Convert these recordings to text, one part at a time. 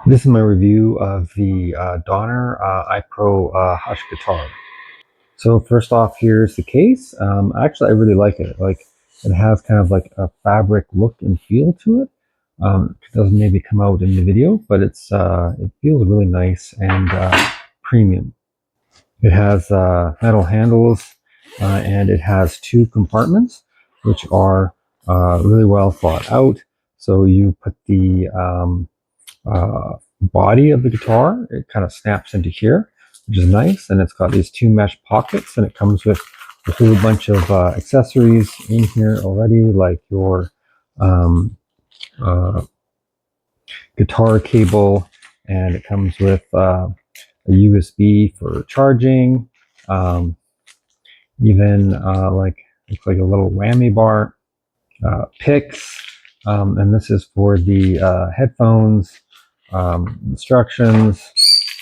This is my review of the Donner iPro Hush guitar. So first off, here's the case. Actually, I really like it. Like, it has kind of like a fabric look and feel to it. It doesn't maybe come out in the video, but it feels really nice and premium. It has metal handles and it has two compartments, which are really well thought out. So you put the body of the guitar. It kind of snaps into here, which is nice. And it's got these two mesh pockets, and it comes with a whole bunch of accessories in here already, like your uh, guitar cable, and it comes with a USB for charging, um, even like looks like a little whammy bar, picks, and this is for the headphones, instructions,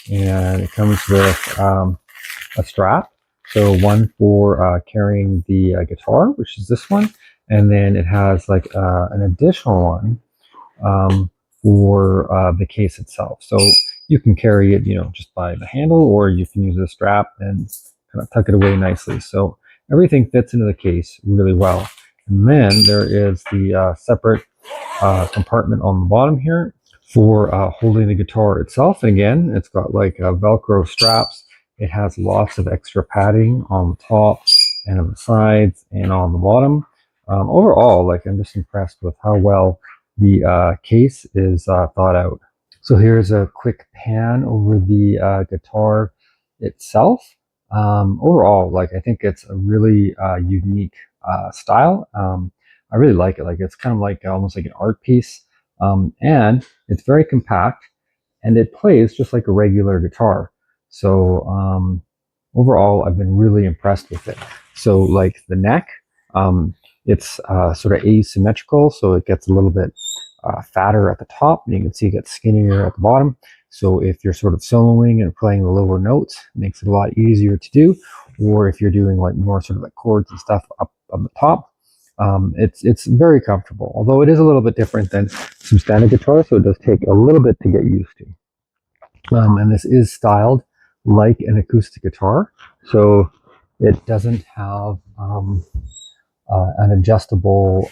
and it comes with a strap. So one for carrying the guitar, which is this one, and then it has like an additional one for the case itself. So you can carry it, just by the handle, or you can use a strap and kind of tuck it away nicely. So everything fits into the case really well. And then there is the separate compartment on the bottom here for holding the guitar itself. And again, it's got like Velcro straps. It has lots of extra padding on the top and on the sides and on the bottom. Overall, like, I'm just impressed with how well the case is thought out. So here's a quick pan over the guitar itself. Overall, like, I think it's a really unique style. I really like it. Like, it's kind of like almost like an art piece, and it's very compact, and it plays just like a regular guitar. So overall, I've been really impressed with it. So like the neck, it's sort of asymmetrical, so it gets a little bit fatter at the top, and you can see it gets skinnier at the bottom. So if you're sort of soloing and playing the lower notes, it makes it a lot easier to do. Or if you're doing like more sort of like chords and stuff up on the top, it's very comfortable. Although it is a little bit different than some standard guitars, so it does take a little bit to get used to. And this is styled like an acoustic guitar, so it doesn't have an adjustable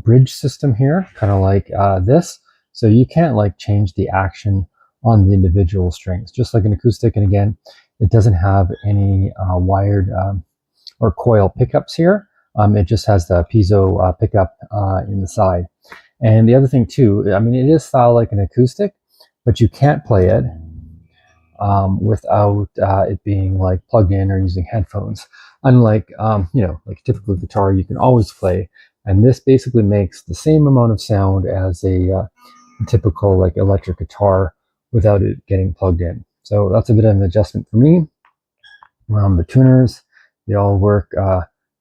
bridge system here, kind of like this. So you can't like change the action on the individual strings, just like an acoustic. And again, it doesn't have any wired or coil pickups here. It just has the piezo pickup in the side. And the other thing too, I mean, it is styled like an acoustic, but you can't play it without it being like plugged in or using headphones. Unlike, like a typical guitar, you can always play. And this basically makes the same amount of sound as a typical like electric guitar without it getting plugged in. So that's a bit of an adjustment for me. The tuners, they all work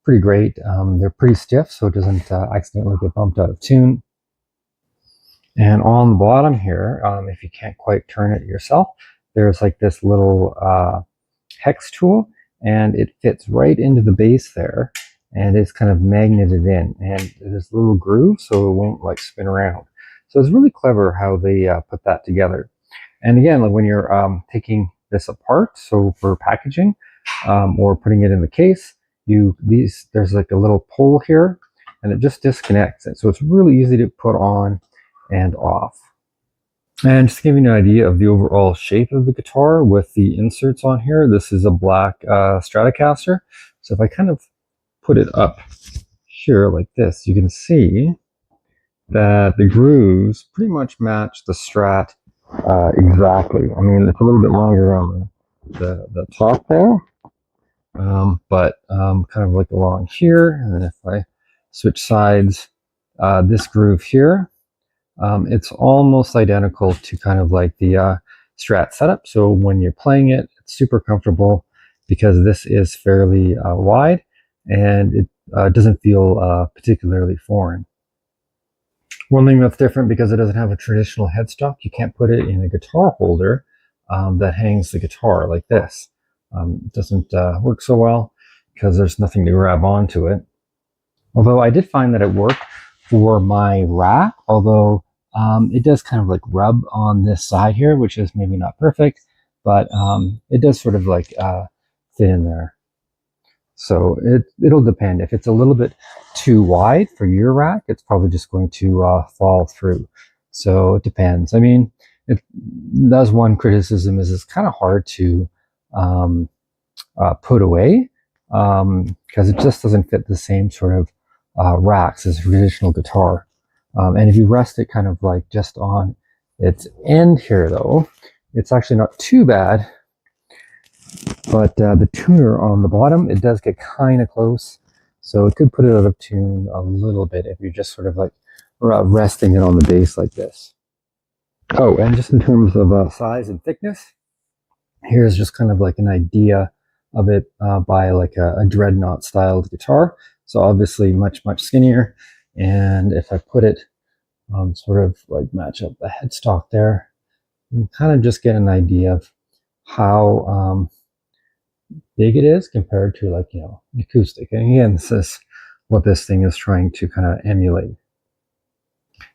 pretty great. They're pretty stiff, so it doesn't accidentally get bumped out of tune. And on the bottom here, if you can't quite turn it yourself, there's like this little hex tool, and it fits right into the base there, and it's kind of magneted in, and there's a little groove so it won't like spin around. So it's really clever how they put that together. And again, like when you're taking this apart, so for packaging or putting it in the case, there's like a little pull here, and it just disconnects it. So it's really easy to put on and off. And just to give you an idea of the overall shape of the guitar with the inserts on here, this is a black Stratocaster. So if I kind of put it up here like this, you can see that the grooves pretty much match the Strat exactly. I mean, it's a little bit longer on the top there, but kind of like along here. And then if I switch sides, this groove here, it's almost identical to kind of like the Strat setup. So when you're playing it, it's super comfortable because this is fairly wide, and it doesn't feel particularly foreign. One thing that's different, because it doesn't have a traditional headstock, you can't put it in a guitar holder that hangs the guitar like this. It doesn't work so well because there's nothing to grab onto it. Although I did find that it worked for my rack, although it does kind of like rub on this side here, which is maybe not perfect, but it does sort of like fit in there. So it'll depend. If it's a little bit too wide for your rack, it's probably just going to fall through. So it depends. I mean, that's one criticism, is it's kind of hard to um, put away because it just doesn't fit the same sort of racks as a traditional guitar. And if you rest it kind of like just on its end here, though, it's actually not too bad. But the tuner on the bottom, it does get kind of close. So it could put it out of tune a little bit if you're just sort of like resting it on the bass like this. Oh, and just in terms of size and thickness, here's just kind of like an idea of it by like a dreadnought styled guitar. So obviously much skinnier. And if I put it sort of like match up the headstock there, you can kind of just get an idea of how big it is compared to, like, an acoustic. And again, this is what this thing is trying to kind of emulate.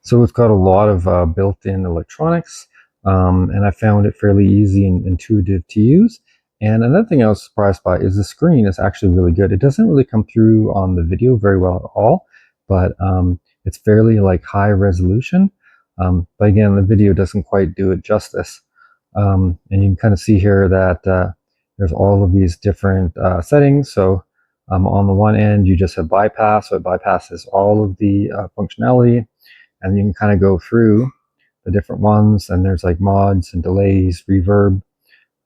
So it's got a lot of built-in electronics, and I found it fairly easy and intuitive to use. And another thing I was surprised by is the screen is actually really good. It doesn't really come through on the video very well at all, but it's fairly like high resolution. But again, the video doesn't quite do it justice. And you can kind of see here that there's all of these different settings. So on the one end, you just have bypass, so it bypasses all of the functionality, and you can kind of go through the different ones, and there's like mods and delays, reverb,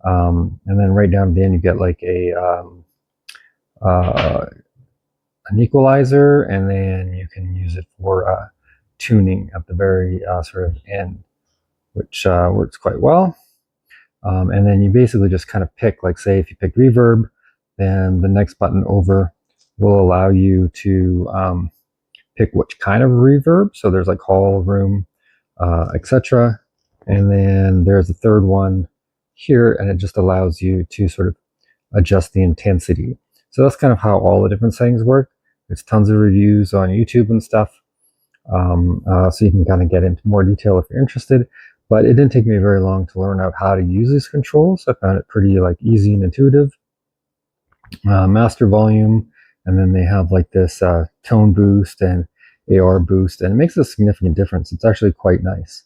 and then right down at the end you get like uh, an equalizer, and then you can use it for tuning at the very sort of end, which works quite well. And then you basically just kind of pick, like, say if you pick reverb, then the next button over will allow you to pick which kind of reverb. So there's like hall, room, etc. And then there's a third one here, and it just allows you to sort of adjust the intensity. So that's kind of how all the different settings work. There's tons of reviews on YouTube and stuff. So you can kind of get into more detail if you're interested. But it didn't take me very long to learn out how to use these controls. I found it pretty like easy and intuitive. Master volume, and then they have like this tone boost and AR boost, and it makes a significant difference. It's actually quite nice.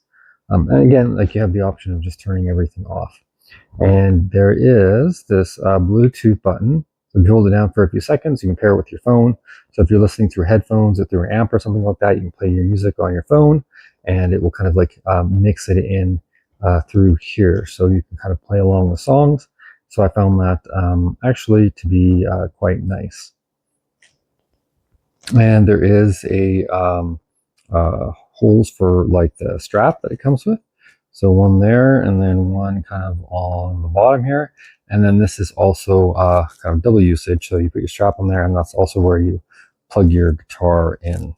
And again, like, you have the option of just turning everything off. And there is this Bluetooth button. So if you hold it down for a few seconds, you can pair it with your phone. So if you're listening through headphones or through an amp or something like that, you can play your music on your phone, and it will kind of like mix it in through here. So you can kind of play along with songs. So I found that actually to be quite nice. And there is a holes for like the strap that it comes with. So one there, and then one kind of on the bottom here. And then this is also kind of double usage. So you put your strap on there, and that's also where you plug your guitar in.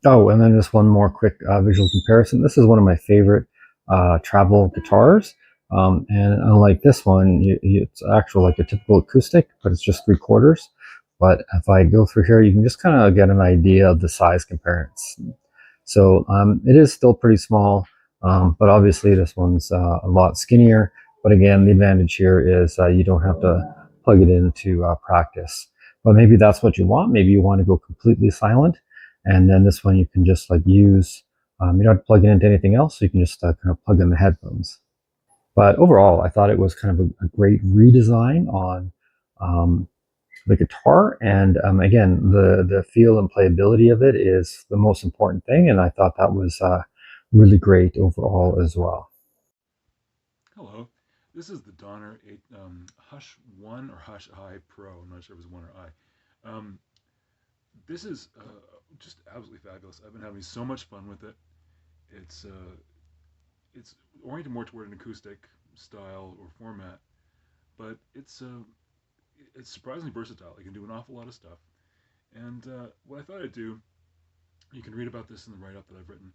Oh, and then just one more quick visual comparison. This is one of my favorite travel guitars. And unlike this one, it's actual like a typical acoustic, but it's just 3/4. But if I go through here, you can just kind of get an idea of the size comparison. So it is still pretty small, but obviously this one's a lot skinnier. But again, the advantage here is you don't have to plug it into practice. But maybe that's what you want. Maybe you want to go completely silent, and then this one you can just like use. You don't have to plug it into anything else, so you can just kind of plug in the headphones. But overall, I thought it was kind of a great redesign on um, the guitar, and again, the feel and playability of it is the most important thing, and I thought that was really great overall as well. Hello, this is the Donner 8 Hush 1 or Hush I Pro. I'm not sure if it's 1 or I. This is just absolutely fabulous. I've been having so much fun with it. It's uh, it's oriented more toward an acoustic style or format, but it's surprisingly versatile. It can do an awful lot of stuff. And what I thought I'd do, you can read about this in the write-up that I've written,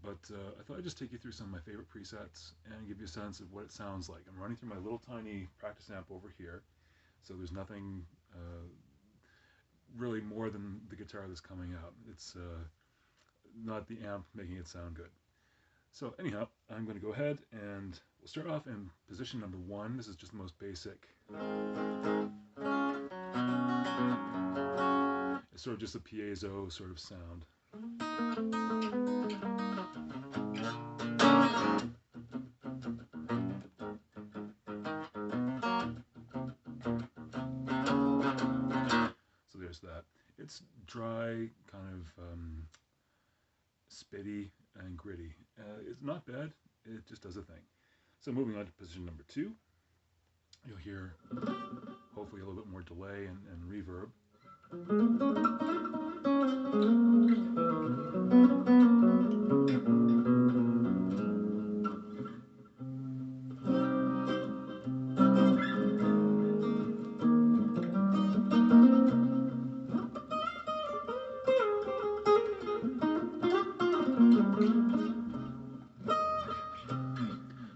but I thought I'd just take you through some of my favorite presets and give you a sense of what it sounds like. I'm running through my little tiny practice amp over here, so there's nothing really more than the guitar that's coming out. It's not the amp making it sound good. So anyhow, I'm going to go ahead and we'll start off in position number 1. This is just the most basic. It's sort of just a piezo sort of sound. So there's that. It's dry, kind of spitty and gritty. It's not bad, it just does a thing. So moving on to position number 2, you'll hear hopefully a little bit more delay and reverb.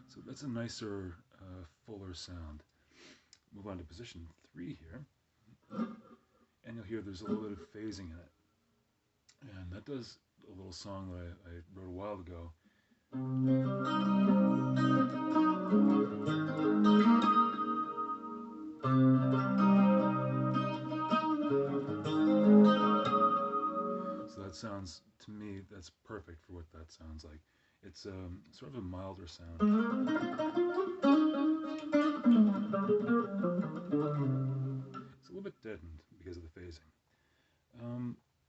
So that's a nicer, fuller sound. Move on to position 3 here, and you'll hear there's a little bit of phasing in it. And that does a little song that I wrote a while ago. So that sounds, to me, that's perfect for what that sounds like. It's sort of a milder sound. It's a little bit deadened because of the phasing.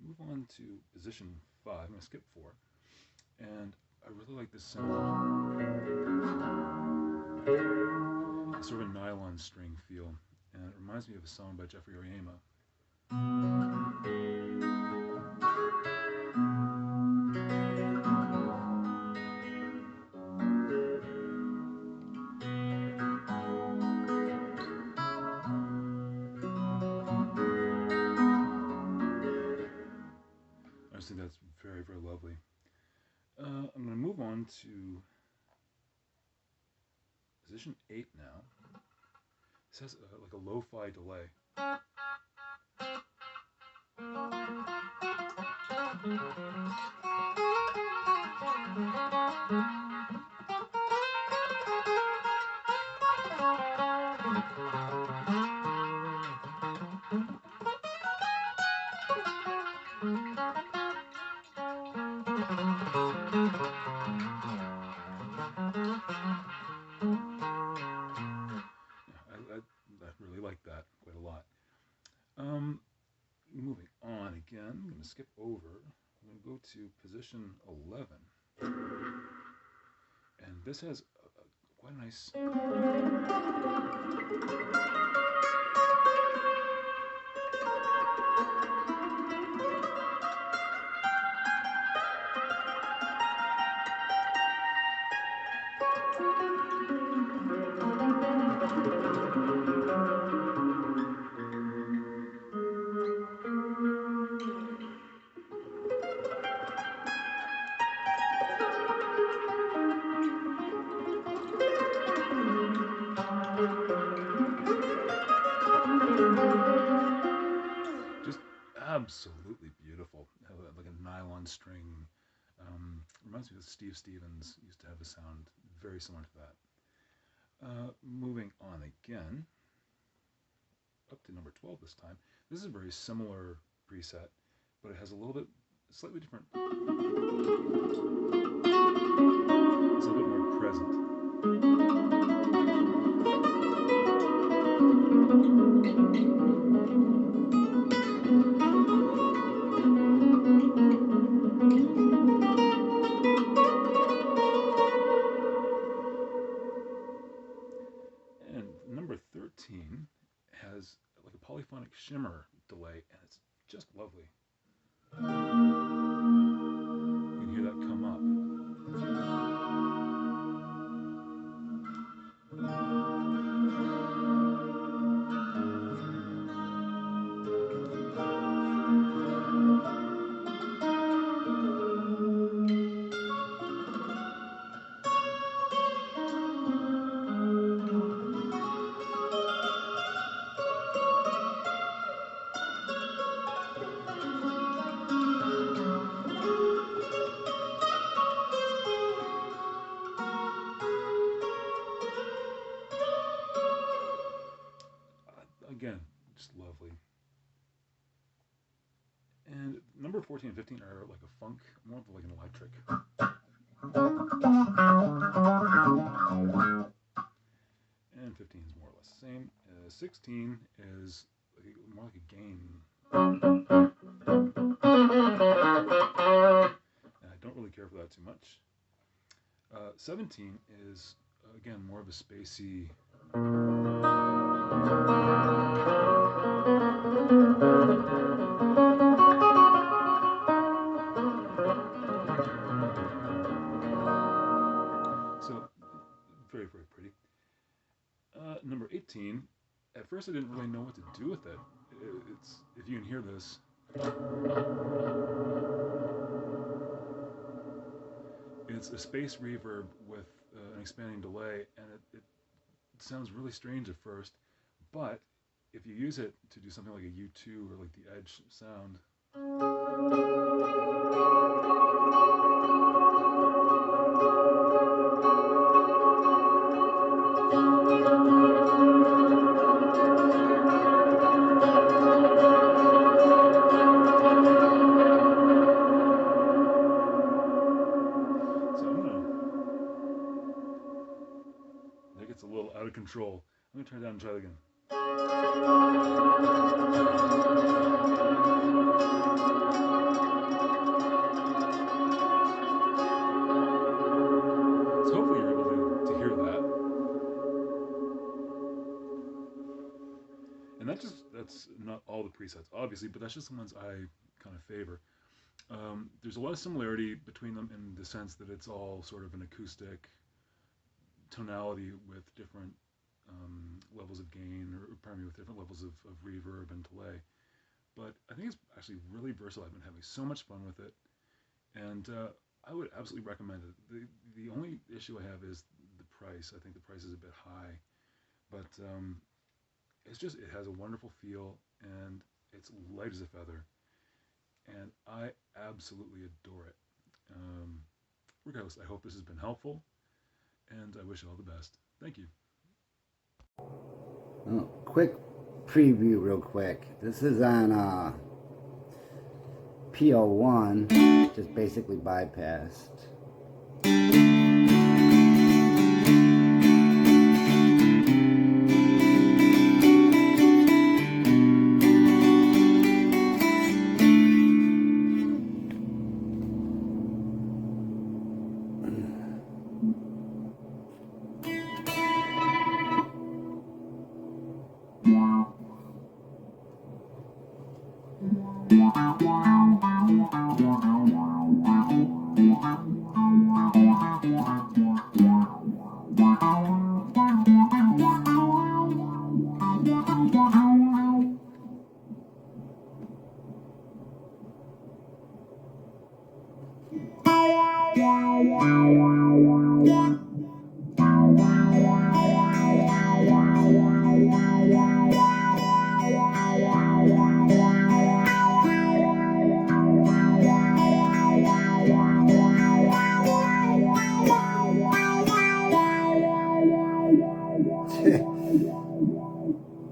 Move on to position 5. I'm going to skip 4. And I really like this sound. It's sort of a nylon string feel. And it reminds me of a song by Jeffrey Oyama. I just think that's very, very lovely. I'm going to move on to position 8 now. This has like a lo-fi delay. I really like that quite a lot. Moving on again, I'm going to skip over. I'm going to go to position 11. And this has quite a nice... just absolutely beautiful, like a nylon string. Reminds me of Steve Stevens used to have a sound very similar to that. Moving on again, up to number 12 this time. This is a very similar preset, but it has a little bit, slightly different. It's a little bit more present. And number 13 has like a polyphonic shimmer delay, and it's just lovely. You can hear that come up. just lovely. And number 14 and 15 are like a funk, more of like an electric. And 15 is more or less the same. 16 is more like a gain. And I don't really care for that too much. 17 is, again, more of a spacey. So, very, very pretty. Number 18, at first I didn't really know what to do with it. It's, if you can hear this, it's a space reverb with an expanding delay, and it sounds really strange at first, but if you use it to do something like a U2 or like the Edge sound, it's a little out of control. I'm going to turn it down and try it again. So hopefully you're able to hear that. And that's not all the presets, obviously, but that's just the ones I kind of favor. There's a lot of similarity between them in the sense that it's all sort of an acoustic tonality with different levels of gain, or pardon me, with different levels of reverb and delay. But I think it's actually really versatile. I've been having so much fun with it, and I would absolutely recommend it. The only issue I have is the price. I think the price is a bit high, but it has a wonderful feel, and it's light as a feather, and I absolutely adore it. Regardless, I hope this has been helpful, and I wish you all the best. Thank you. Quick preview real quick. This is on PO1, just basically bypassed.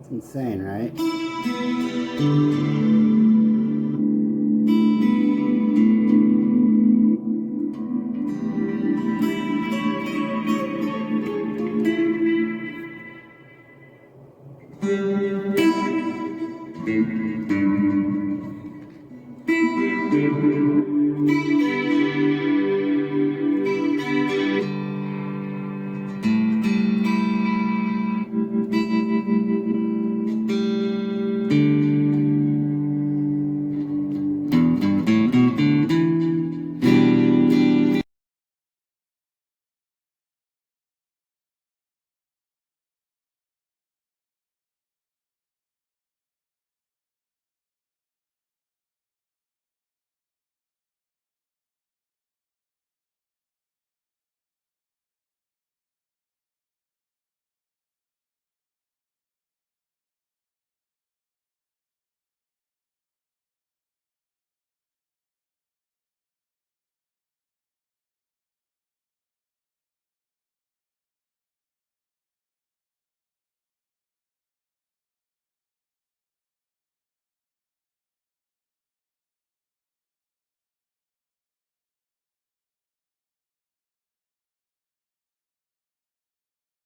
It's insane, right?